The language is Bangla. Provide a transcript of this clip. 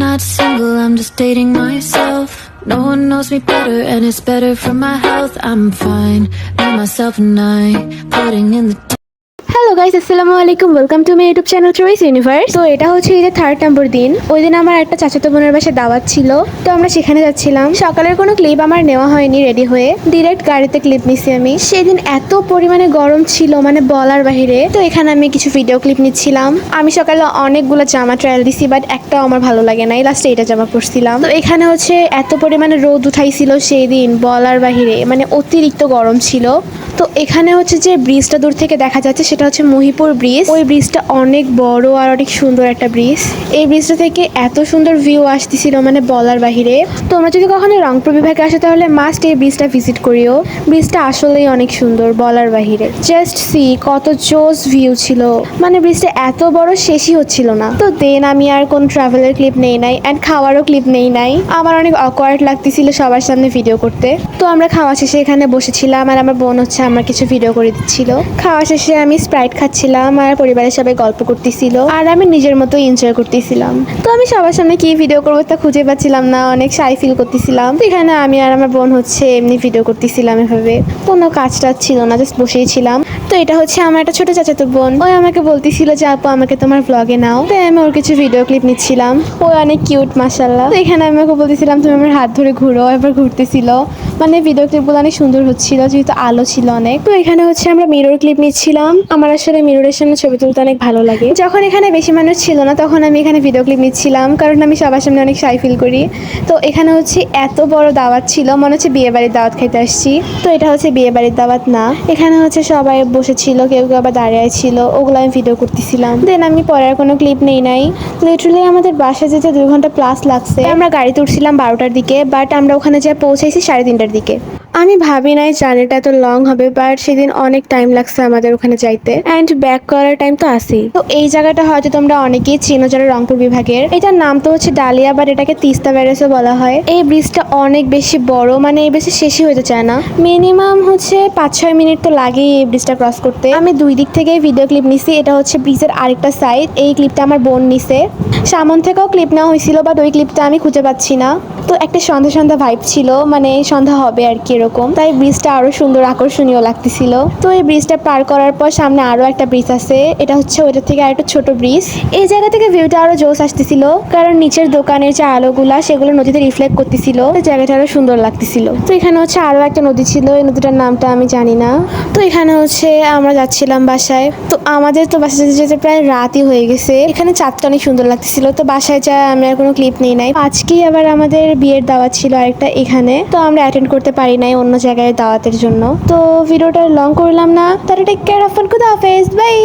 not single, I'm just dating myself. No one knows me better and it's better for my health. I'm fine, me, myself and I, putting in the hello guys, আসসালামু আলাইকুম। Welcome to my YouTube channel choice universe. তো এটা হচ্ছে ঈদের 3rd নম্বর দিন। ওই দিন আমার একটা চাচাতো বোনের বাসায় দাওয়াত ছিল, তো আমরা সেখানে যাচ্ছিলাম। সকালের কোনো ক্লিপ আমার নেওয়া হয়নি রেডি হয়ে, ডিরেক্ট গাড়িতে ক্লিপ নিছি আমি। সেদিন এত পরিমাণে গরম ছিল, মানে বলার বাহিরে। তো এখানে আমি কিছু ভিডিও ক্লিপ নিচ্ছিলাম। আমি সকালে অনেকগুলো জামা ট্রায়াল দিছি, বাট একটাও আমার ভালো লাগে নাই, লাস্টে এটা জামা পরছিলাম। তো এখানে হচ্ছে এত পরিমাণে রোদ উঠাইছিল সেই দিন, বলার বাহিরে, মানে অতিরিক্ত গরম ছিল। তো এখানে হচ্ছে যে ব্রিজটা দূর থেকে দেখা যাচ্ছে সেটা হচ্ছে মহিপুর ব্রিজ। ওই ব্রিজটা অনেক বড় আর অনেক সুন্দর একটা ব্রিজ। এই ব্রিজটা থেকে এত সুন্দর ভিউ আসতেছিল, মানে বলার বাহিরে। তোমরা যদি কখনো রংপুর বিভাগে আসো তাহলে মাস্ট এই ব্রিজটা ভিজিট করিও। ব্রিজটা আসলেই অনেক সুন্দর, বলার বাহিরে। জাস্ট সি কত জোস ভিউ ছিল, মানে ব্রিজটা এত বড় শেষই হচ্ছিল না। তো দেন আমি আর কোন ট্রাভেলের ক্লিপ নেই নাই অ্যান্ড খাওয়ারও ক্লিপ নেই নাই। আমার অনেক অকওয়ার্ড লাগতেছিল সবার সামনে ভিডিও করতে। তো আমরা খাওয়া শেষে এখানে বসেছিলাম আর আমার বোন হচ্ছে আমার কিছু ভিডিও করে দিচ্ছিল। খাওয়া শেষে আমি স্প্রাইট খাচ্ছিলাম আর পরিবারের সবাই গল্প করতেছিল আর আমি নিজের মতো এনজয় করতেছিলাম। তো আমি সবার সামনে কি ভিডিও করবো তা খুঁজে পাচ্ছিলাম না, অনেক শাই ফিল করতেছিলাম। তো এখানে আমি আর আমার বোন হচ্ছে এমনি ভিডিও করতেছিলাম এভাবে, কোনো কাজ টাজ ছিল না, জাস্ট বসেই ছিলাম। তো এটা হচ্ছে আমার একটা ছোট চাচাতো বোন। ওই আমাকে বলতেছিল যে আপু আমাকে তোমার ব্লগে নাও। তো আমি ওর কিছু ভিডিও ক্লিপ নিচ্ছিলাম। ওই অনেক কিউট মাশাআল্লাহ। তো এখানে আমি ওকে বলতেছিলাম তুমি আমার হাত ধরে ঘুরো, এবার ঘুরতেছিল। মানে ভিডিও ক্লিপগুলো অনেক সুন্দর হচ্ছিল যেহেতু আলো ছিল অনেক। তো এখানে হচ্ছে আমরা মিরর ক্লিপ নিচ্ছিলাম। আমার আসলে মিররের সামনে ছবি তুলতে অনেক ভালো লাগে। যখন এখানে বেশি মানুষ ছিল না তখন আমি এখানে ভিডিও ক্লিপ নিচ্ছিলাম, কারণ আমি সবার সামনে অনেক শাই ফিল করি। তো এখানে হচ্ছে এত বড় দাওয়াত ছিল, মনে হচ্ছে বিয়ে বাড়ির দাওয়াত খাইতে আসছি। তো এটা হচ্ছে বিয়ে বাড়ির দাওয়াত না। এখানে হচ্ছে সবাই বসেছিল, কেউ কেউ আবার দাঁড়িয়ে ছিল, ওগুলো আমি ভিডিও করতেছিলাম। দেন আমি পরের কোনো ক্লিপ নেই নাই। লিটারালি আমাদের বাসায় যেতে 2 ঘন্টা প্লাস লাগছে। আমরা গাড়িতে উঠছিলাম 12টার দিকে, বাট আমরা ওখানে যা পৌঁছাইছি 3:30টার দিকে। আমি ভাবি নাই জার্নিটা এত লং হবে, বাট সেদিন অনেক টাইম লাগছে আমাদের ওখানে যাইতে, অ্যান্ড ব্যাক করার টাইম তো আছেই। তো এই জায়গাটা হয়তো তোমরা অনেকেই চিনো যারা রংপুর বিভাগের। এটার নাম তো হচ্ছে ডালিয়া, বাট এটাকে তিস্তা ব্যারেজও বলা হয়। এই ব্রিজটা অনেক বেশি বড়, মানে এই ব্রিজে শেষই হতে চায় না। মিনিমাম হচ্ছে 5-6 মিনিট তো লাগেই এই ব্রিজটা ক্রস করতে। আমি 2 দিক থেকে ভিডিও ক্লিপ নিছি। এটা হচ্ছে ব্রিজের আরেকটা সাইড। এই ক্লিপটা আমার বোন নিছে। সামন থেকেও ক্লিপ নেওয়া হয়েছিল, বাট ওই ক্লিপটা আমি খুঁজে পাচ্ছি না। তো একটা সন্ধ্যা সন্ধ্যা ভাইব ছিল, মানে সন্ধ্যা হবে আর কি এরকম, তাই ব্রিজটা আরো সুন্দর আকর্ষণীয় লাগতেছিল। তো এই ব্রিজটা পার করার পর সামনে আরো একটা ব্রিজ আছে, এটা হচ্ছে ওইটা থেকে আরেকটা ছোট ব্রিজ। এই জায়গা থেকে ভিউটা আরো জোস আসতেছিল, কারণ নিচের দোকানের যে আলোগুলা সেগুলো নদীতে রিফ্লেক্ট করতেছিল, জায়গাটা আরো সুন্দর লাগতেছিল। তো এখানে হচ্ছে আরো একটা নদী ছিল, এই নদীটার নামটা আমি জানি না। তো এখানে হচ্ছে আমরা যাচ্ছিলাম বাসায়। তো আমাদের তো বাসায় যেতে যেতে প্রায় রাতই হয়ে গেছে। এখানে চাঁদটা অনেক সুন্দর লাগতেছিল। তো বাসায় যা আমি আর কোনো ক্লিপ নেই নাই। আজকেই আবার আমাদের বিয়ের দাওয়াত ছিল আরেকটা এখানে, তো আমরা অ্যাটেন্ড করতে পারি নাই অন্য জায়গায় দাওয়াতের জন্য। তো ভিডিওটা লং করলাম না। তারা টেক কেয়ার, খুদা হাফেজ, বাই।